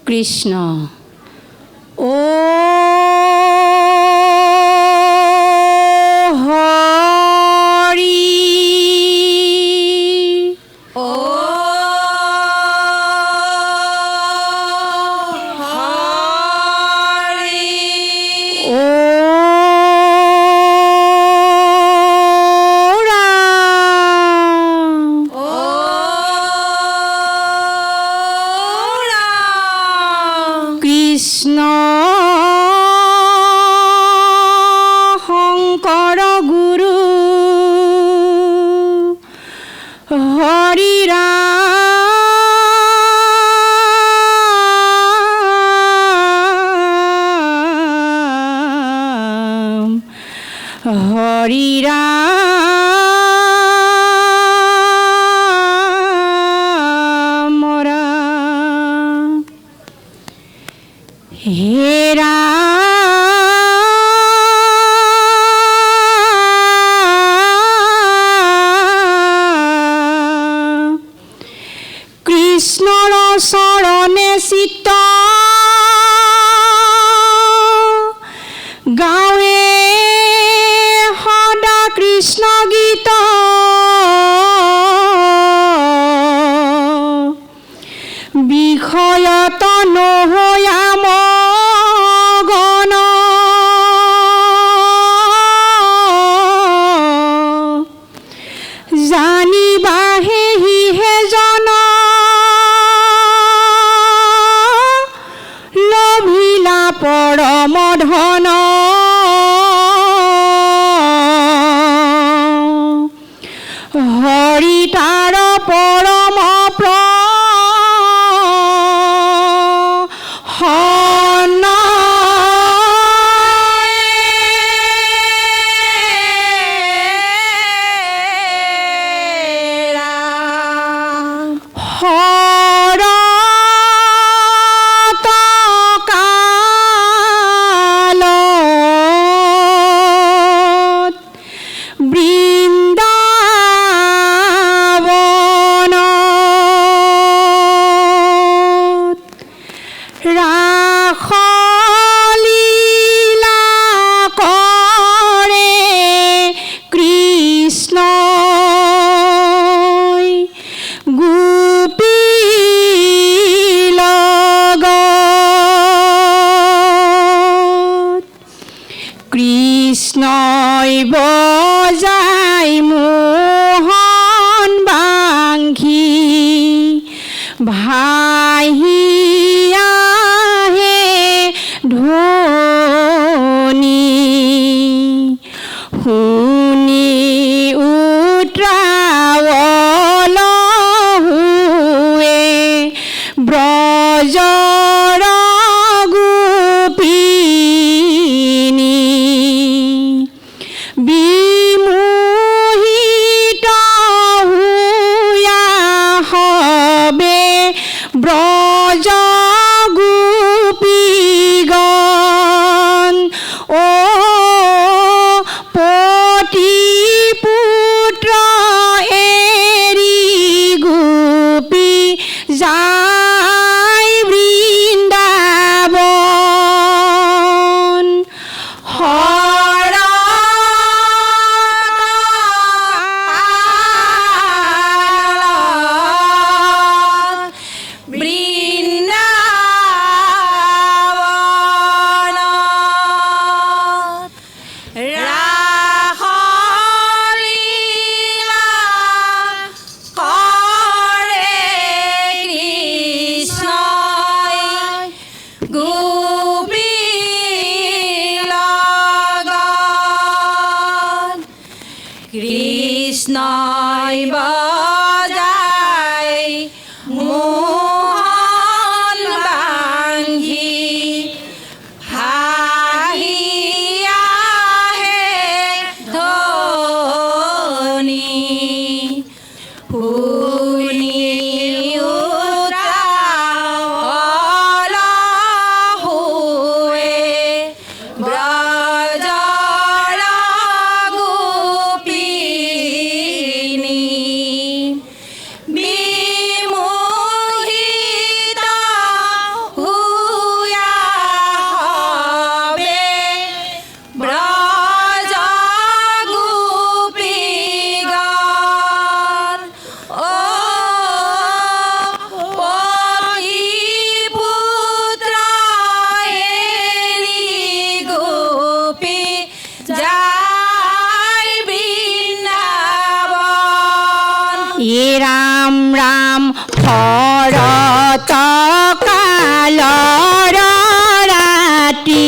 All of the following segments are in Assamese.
কৃষ্ণ ও হৰি ও হৰি ও কৃষ্ণ শংকৰ গুৰু হৰি ৰাম হৰি ৰাম ৰাম হে ৰাম কৃষ্ণৰ চৰণে চিত্ত গাৱে সদা কৃষ্ণ গীত বিষয়ত নহয়াম গণ জানিবাহে হিহে জন লভিলা পৰম ধন হৰি তাৰ পৰম হন হৰত কালত বৃন্দাবনত ৰাসলীলা কৰে কৃষ্ণই গোপীৰ লগত কৃষ্ণই বজাই মোহন বাংশী ভাহি আহে ধ্বনি শুনি উত্ৰাৱল হুৱে ব্ৰজৰ গোপিনী বিমোহিত হুয়া হবে ব্ৰজ গোপীগণ ও পতি পুত্ৰ এৰি গোপী যায় বৃন্দা ৰাম ৰাম শৰৎ কালৰ ৰাতি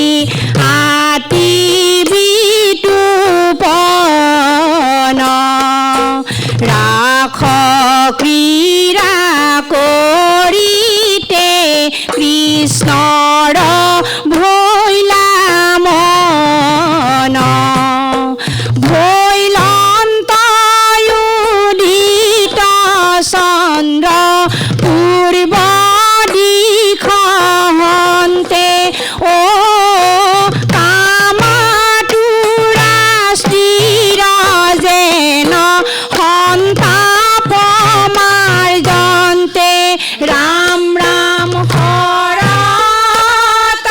আতি বিতুপন ৰাখ ক্ৰীড়া কৰিতে কৃষ্ণৰ ভৈলা মন ভৈলন্তয়ুদিত চন্দ্ৰ পূৰ্ব দিশন্তে অ কামাতুৰা স্থিৰ যেন সন্তাপ মাৰ্জন্তে ৰাম ৰাম শৰৎ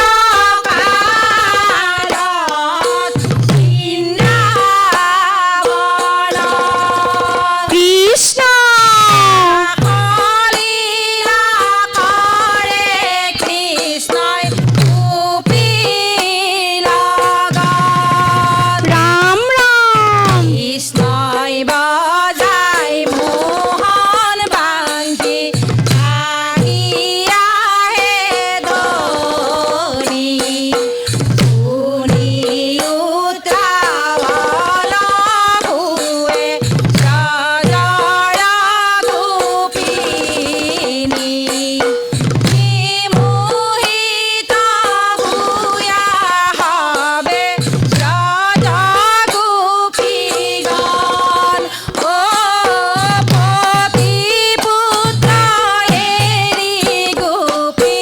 কালত বৃন্দাবন কৃষ্ণ কলীলা কৰে কৃষ্ণই গোপীৰ লগত ৰাম ৰাম কৃষ্ণই বজাই মোহন বাঞ্জি ভাঙি আহে ধৰি শুনি উত্ৰাৱল ভুৱে ব্ৰজৰ গোপিনী বিমোহিত ভূয়া হবে ব্ৰজ গোপীগণ অ পতি পুত্ৰ এৰি গোপী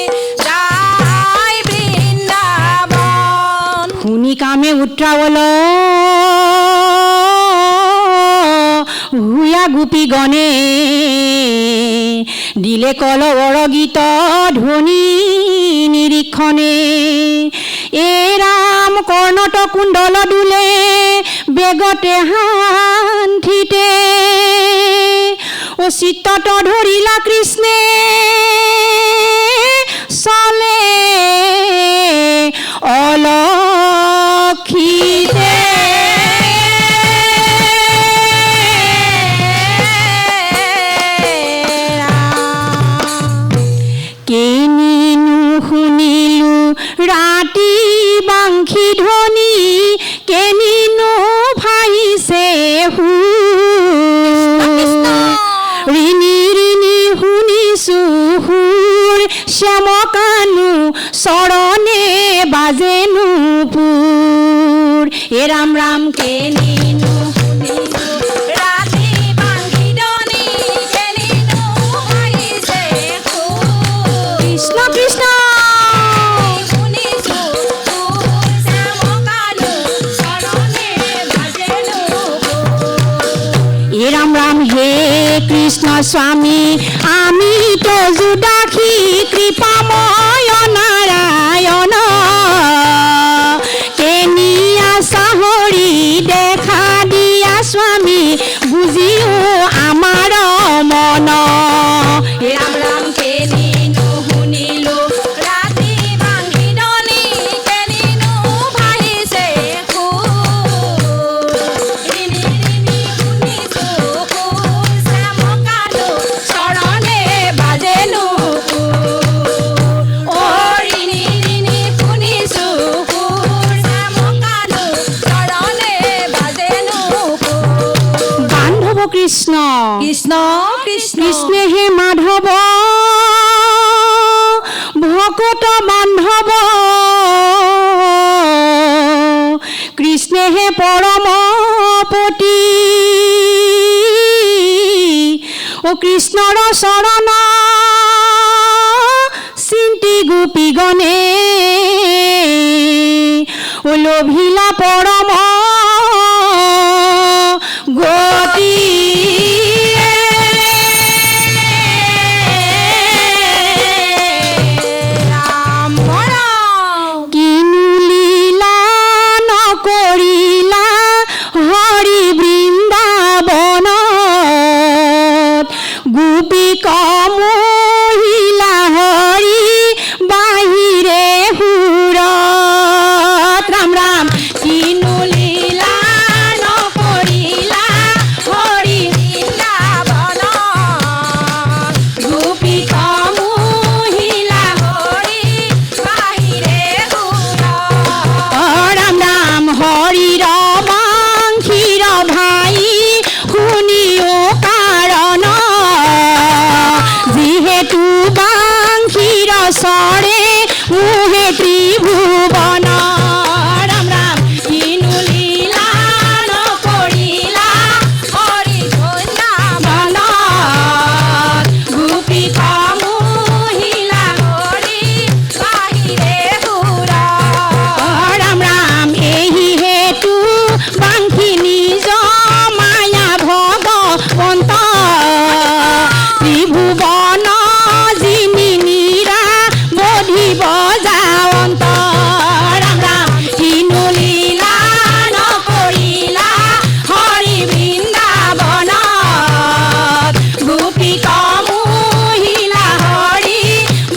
যায় বৃন্দাবন শুনি কামে উত্ৰাৱল ভূয়া গোপীগণে দিলে কলৱৰ গীত ধ্বনি নিৰীক্ষণে এ ৰাম কৰ্ণত কুণ্ডল দুলে বেগতে হান্থিতে অ চিত্তত ধৰিলা কৃষ্ণে চলে অলক্ষিতে কেনিনো শুনিলো ৰাতি বাংশী ধ্বনি কেনিনো ভাইছে সুৰ ৰিণি ৰিণি শুনিছো সুৰ শ্যামকানু চৰণে বাজেনো পুৰ এ ৰাম ৰাম কেনিনো শুনিলো ৰাতি বাংশী ধ্বনি কেনিনো ভাইছে সুৰ কৃষ্ণ কৃষ্ণ শুনিছো সুৰ শ্যামকানু চৰণে বাজেনো পুৰ এ ৰাম ৰাম হে কৃষ্ণ স্বামী আমি তজু দাসী কৃপাময় নাৰায়ণ কেনিয়া চাহৰি দেখা দিয়া স্বামী বুজিও আমাৰ মন হে ৰাম ৰাম কেনিনো শুনিলো ৰাতি বাংশী ধ্বনি কেনিনো ভাইছে সুৰ ৰিণি ৰিণি শুনিছো সুৰ শ্যামকানু চৰণে বাজেনো পুৰ অ ৰিণি ৰিণি শুনিছো সুৰ শ্যামকানু চৰণে বাজেনো পুৰ বান্ধৱ কৃষ্ণ কৃষ্ণ কৃষ্ণ কৃষ্ণে হে মাধৱ ভকত বান্ধৱ কৃষ্ণে হে পৰম পতি ও কৃষ্ণৰ চৰণ চিন্তি গোপীগণে ও লোভিলা পৰম গতি ৰাম ৰাম কিনু লীলা নকৰিলা হৰি বৃন্দাবনত গোপীক মহিলা হৰি বাহিৰে সুৰত ৰাম ৰাম কিনু চৰে মোহে ত্ৰিভুৱন ৰাম ৰাম কিনো লীলা নকৰিলা হৰি বৃন্দাবন গোপী কমহিলা হৰি বাহিৰে সুৰ ৰাম ৰাম এহি হেতু বাংখি নিজ মায়া ভগৱন্ত ত্ৰিভুৱন যিনি নীৰা বধিব যাৱন্ত ৰাম ৰাম কিনো লীলা নকৰিলা হৰি বৃন্দাবন গোপী কমহিলা হৰি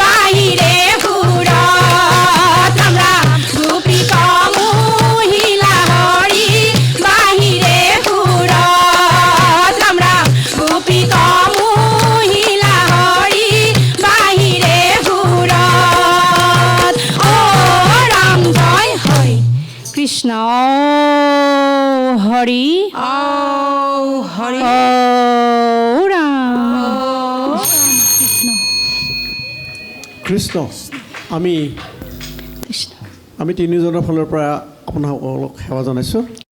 বাহিৰে সুৰ ৰাম ৰাম গোপী কমহিলা হৰি বাহিৰে সুৰ ৰাম ৰাম গোপী কমহিলা হৰি বাহিৰে সুৰ ও ৰাম জয় হৰি কৃষ্ণ হৰি হৰি ও ৰাম কৃষ্ণ আমি কৃষ্ণ তিনিওজনৰ ফালৰ পৰা আপোনালোকক সেৱা জনাইছোঁ